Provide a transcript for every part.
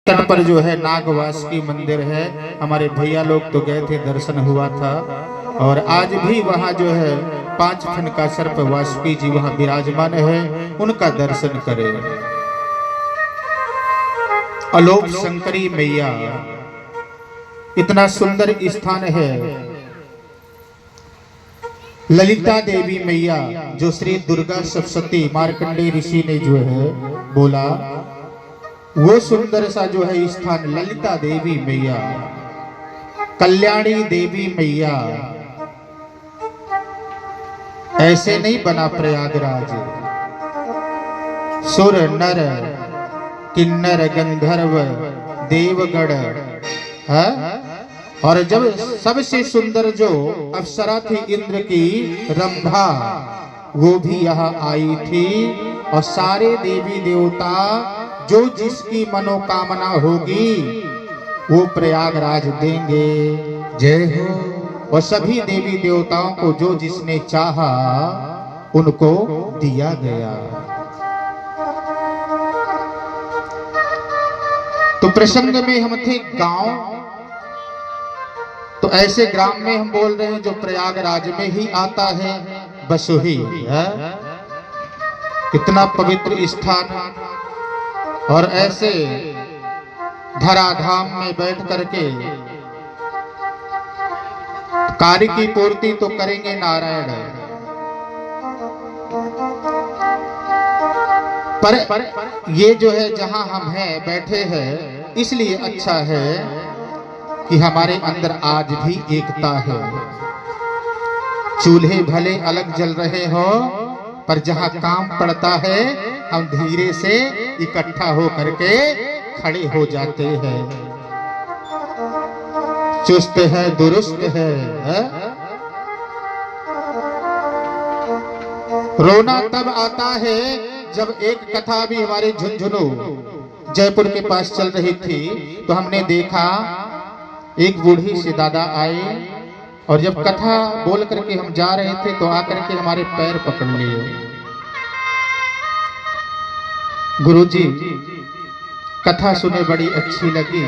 तट पर जो है नागवासुकी मंदिर है। हमारे भैया लोग तो गए थे, दर्शन हुआ था। और आज भी वहाँ जो है 5 फन का सर्प वासुकी जी वहाँ विराजमान है, उनका दर्शन करें। अलोप शंकरी मैया, इतना सुंदर स्थान है। ललिता देवी मैया जो श्री दुर्गा सप्तशती मार्कंडेय ऋषि ने जो है बोला, वो सुंदर सा जो है स्थान ललिता देवी मैया। कल्याणी देवी मैया, ऐसे नहीं बना प्रयागराज। सुर नर किन्नर गंधर्व देवगढ़ है। और जब सबसे सुंदर जो अप्सरा थी इंद्र की रंभा, वो भी यहाँ आई थी। और सारे देवी देवता जो जिसकी मनोकामना होगी वो प्रयागराज देंगे। जय हो। और सभी देवी देवताओं को जो जिसने चाहा उनको दिया गया। तो प्रसंग में हम थे गांव, तो ऐसे ग्राम में हम बोल रहे हैं जो प्रयागराज में ही आता है, बसोही है। कितना पवित्र स्थान। और ऐसे धराधाम में बैठ करके कार्य की पूर्ति तो करेंगे नारायण, पर ये जो है जहां हम हैं बैठे हैं, इसलिए अच्छा है कि हमारे अंदर आज भी एकता है। चूल्हे भले अलग जल रहे हो, पर जहां काम पड़ता है हम धीरे से इकट्ठा हो करके खड़े हो जाते हैं। चुस्त है दुरुस्त है। रोना तब आता है जब एक कथा भी हमारे झुंझुनू जयपुर के पास चल रही थी, तो हमने देखा एक बूढ़ी से दादा आए, और जब कथा बोल करके हम जा रहे थे तो आकर के हमारे पैर पकड़ लिए। गुरुजी कथा सुने बड़ी अच्छी लगी,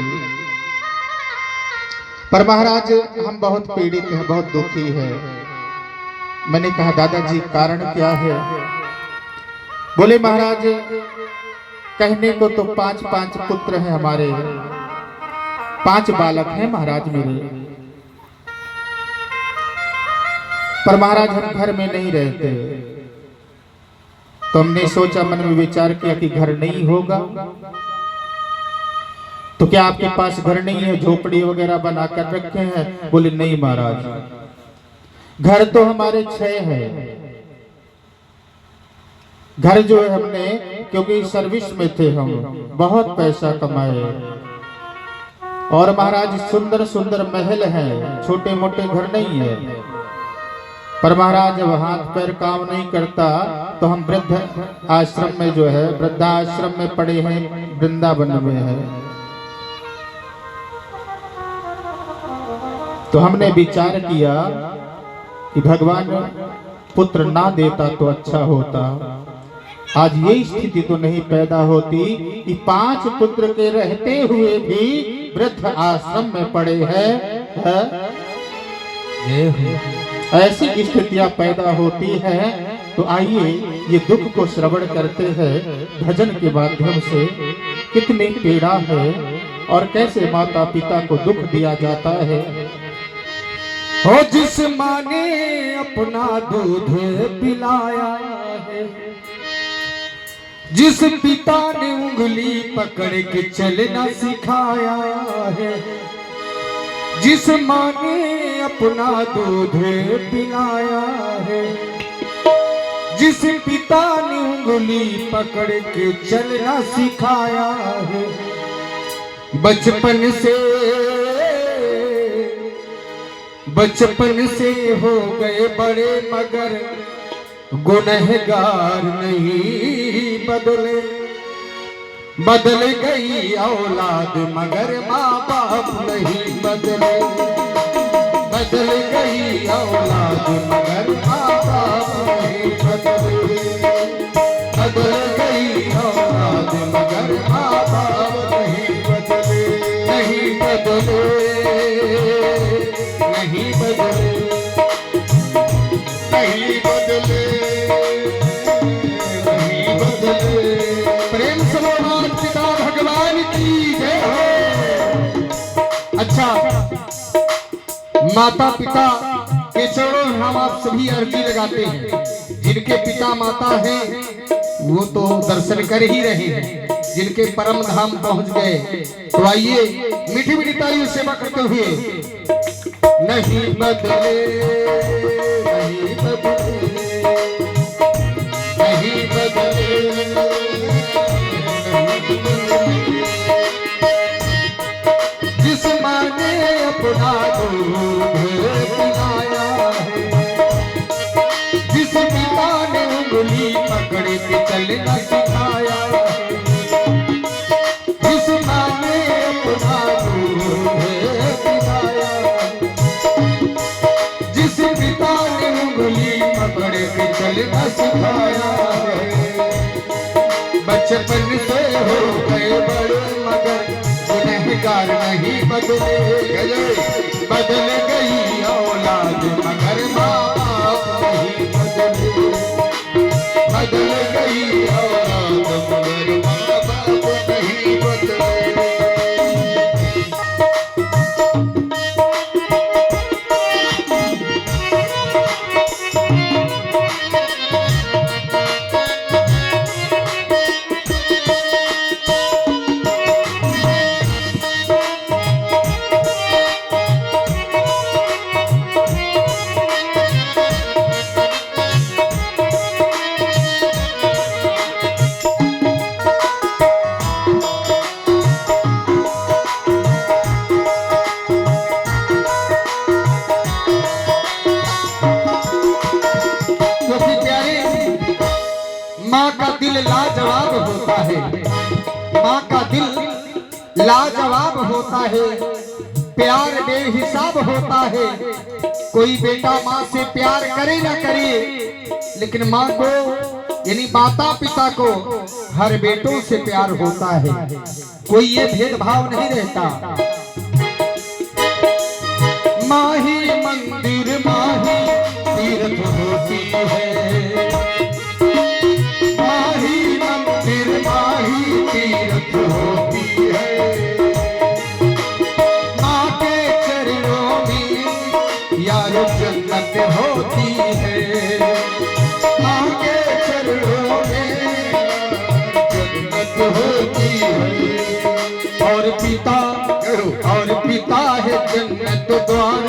पर महाराज हम बहुत पीड़ित हैं, बहुत दुखी है। मैंने कहा दादाजी कारण क्या है? बोले महाराज कहने को तो 5 पुत्र हैं हमारे, 5 बालक हैं महाराज मेरे, पर महाराज हम घर में नहीं रहते। तो हमने सोचा, मन में विचार किया कि घर नहीं होगा तो क्या आपके पास घर नहीं है, झोपड़ी वगैरह बनाकर रखे हैं? बोले नहीं महाराज, घर तो हमारे 6 है। घर जो है हमने, क्योंकि सर्विस में थे हम, बहुत पैसा कमाए। और महाराज सुंदर सुंदर महल हैं, छोटे मोटे घर नहीं है। पर महाराज जब हाथ पैर काम नहीं करता तो हम वृद्ध आश्रम में जो है, वृद्धाश्रम में पड़े हैं, वृंदावन में है। तो हमने विचार किया कि भगवान पुत्र ना देता तो अच्छा होता। आज ये स्थिति तो नहीं पैदा होती कि 5 पुत्र के रहते हुए भी वृद्ध आश्रम में पड़े हैं। ऐसी स्थितियां पैदा होती हैं। तो आइए ये दुख को श्रवण करते हैं भजन के माध्यम से। कितनी पीड़ा है और कैसे माता पिता को दुख दिया जाता है। हो जिस माँ ने अपना दूध पिलाया है, जिस पिता ने उंगली पकड़ के चलना सिखाया है, जिस माँ ने अपना दूध पिलाया है, जिस पिता ने उंगली पकड़ के चलना सिखाया है, बचपन से हो गए बड़े मगर गुनहगार नहीं बदले। बदल गई औलाद मगर माँ बाप नहीं बदले। बदल गई औलाद मगर माँ बाप नहीं बदले। बदल गई औलाद मगर माँ बाप नहीं बदले। माता पिता के चरणों में हम आप सभी अर्जी लगाते हैं। जिनके पिता माता हैं वो तो दर्शन कर ही रहे हैं, जिनके परम धाम पहुंच गए। तो आइए मीठी मीठी तालियों से सेवा करते हुए नहीं बदले नहीं बदले नहीं बदले जिस माने अपना दूध पिलाया है, जिस पिता ने उंगली पकड़ के चलना सिखाया है, जिस माने अपना दूध पिलाया है, जिस पिता ने उंगली पकड़ के चलना सिखाया है। बचपन से हो गए बड़े मगर गुनहगार नहीं बदले, बदल गई औलाद मगर माँ बाप नहीं बदले, बदल गई औलाद मगर माँ बाप नहीं बदले। माँ का दिल लाजवाब होता है, माँ का दिल लाजवाब होता है, प्यार बेहिसाब होता है। कोई बेटा माँ से प्यार करे ना करे, लेकिन माँ को यानी माता पिता को हर बेटों से प्यार होता है, कोई ये भेदभाव नहीं रहता। माँ ही मंदिर माँ ही तीर्थ होती है, तीर्थ होती है। माँ के चरणों में यारो जन्नत होती है, माँ के चरणों में जन्नत होती है। और पिता है जन्नत द्वार,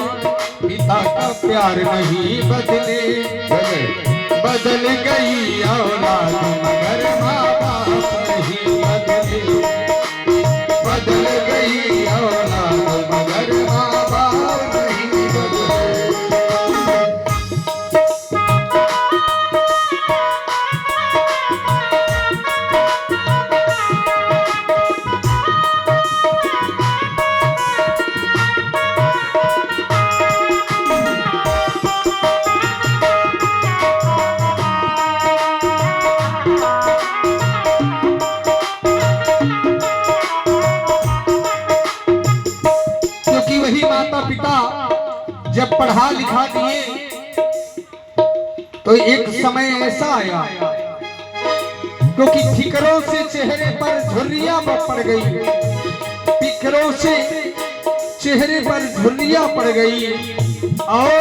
पिता का प्यार नहीं बदले, बदल गई औलाद मगर माँ बाप नहीं बदले, बदल गई औलाद मगर माँ बाप नहीं बदले। वही माता पिता जब पढ़ा लिखा दिए तो एक समय ऐसा आया, क्योंकि फिक्रों से चेहरे पर झुर्रियां पड़ गई, फिक्रों से चेहरे पर झुर्रियां पड़ गई। और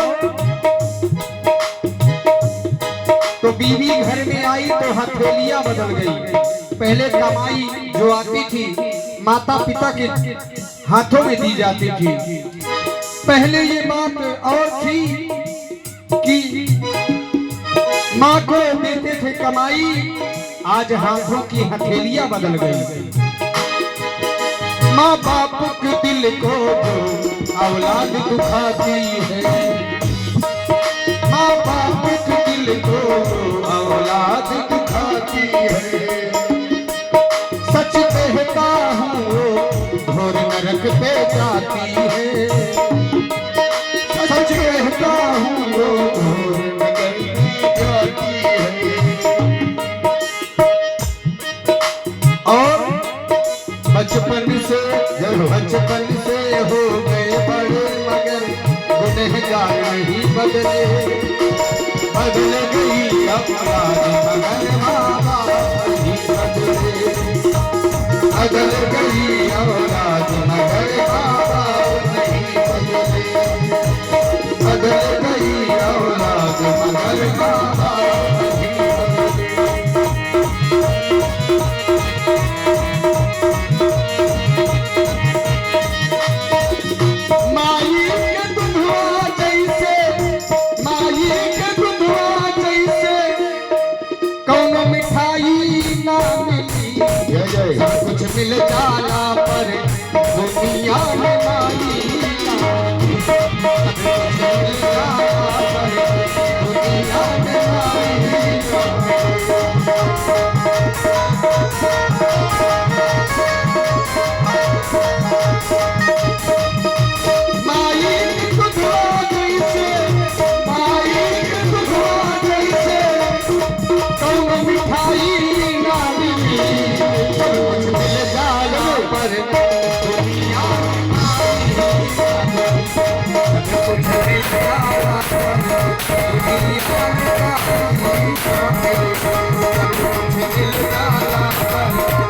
तो बीवी घर में आई तो हथेलियां बदल गई। पहले कमाई जो आती थी माता पिता के हाथों में दी जाती थी। पहले ये बात और थी कि माँ को देते थे कमाई, आज हाथों की हथेलियां बदल गई। माँ बाप के दिल को जो औलाद दुखाती है, माँ बाप के दिल को औलाद दुखाती है। सच कहता हूँ घोर नरक पे जाती है, सच कहता हूँ घोर नरक पे जाती है। और बचपन से हो गए बड़े मगर गुनहगार नहीं बदले, बदल गई औलाद मगर माँ बाप नहीं बदले, बदल गई औलाद मगर माँ बाप नहीं बदले। पर